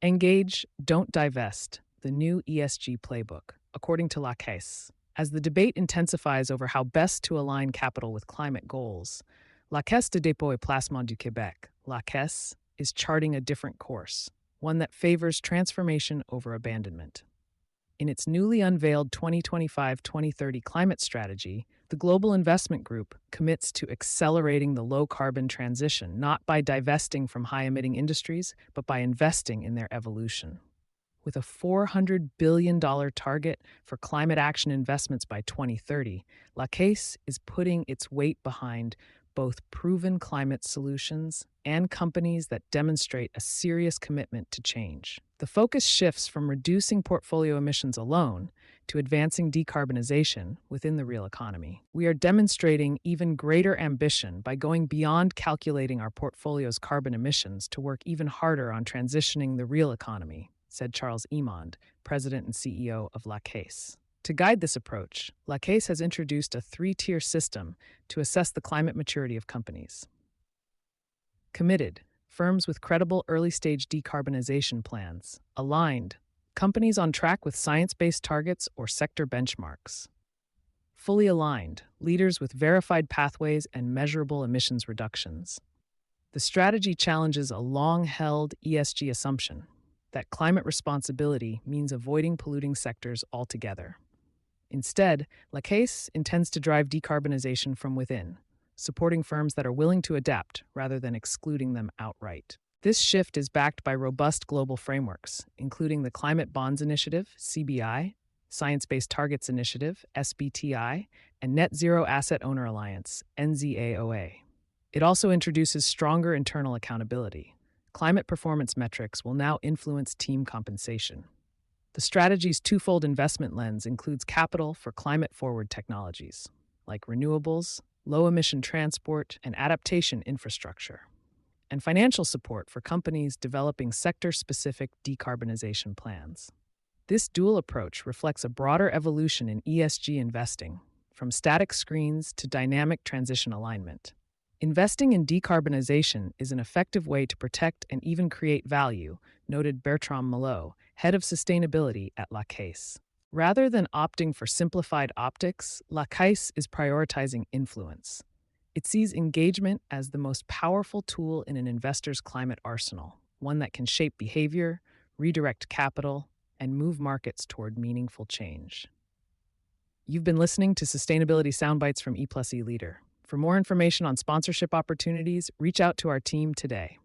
Engage, don't divest, the new ESG playbook, according to La Caisse. As the debate intensifies over how best to align capital with climate goals, La Caisse de dépôt et placement du Québec, La Caisse, is charting a different course, one that favors transformation over abandonment. In its newly unveiled 2025-2030 climate strategy, the Global Investment Group commits to accelerating the low-carbon transition, not by divesting from high-emitting industries, but by investing in their evolution. With a $400 billion target for climate action investments by 2030, La Caisse is putting its weight behind both proven climate solutions and companies that demonstrate a serious commitment to change. The focus shifts from reducing portfolio emissions alone to advancing decarbonization within the real economy. We are demonstrating even greater ambition by going beyond calculating our portfolio's carbon emissions to work even harder on transitioning the real economy, said Charles Imond, president and CEO of La Caisse. To guide this approach, La Caisse has introduced a three-tier system to assess the climate maturity of companies. Committed, firms with credible early-stage decarbonization plans. Aligned, companies on track with science-based targets or sector benchmarks. Fully aligned, leaders with verified pathways and measurable emissions reductions. The strategy challenges a long-held ESG assumption that climate responsibility means avoiding polluting sectors altogether. Instead, La Caisse intends to drive decarbonization from within, supporting firms that are willing to adapt rather than excluding them outright. This shift is backed by robust global frameworks, including the Climate Bonds Initiative, CBI, Science-Based Targets Initiative, SBTI, and Net Zero Asset Owner Alliance, NZAOA. It also introduces stronger internal accountability. Climate performance metrics will now influence team compensation. The strategy's twofold investment lens includes capital for climate-forward technologies, like renewables, low-emission transport, and adaptation infrastructure, and financial support for companies developing sector-specific decarbonization plans. This dual approach reflects a broader evolution in ESG investing, from static screens to dynamic transition alignment. Investing in decarbonization is an effective way to protect and even create value, noted Bertrand Malot, head of sustainability at La Caisse. Rather than opting for simplified optics, La Caisse is prioritizing influence. It sees engagement as the most powerful tool in an investor's climate arsenal, one that can shape behavior, redirect capital, and move markets toward meaningful change. You've been listening to Sustainability Soundbites from E+E Leader. For more information on sponsorship opportunities, reach out to our team today.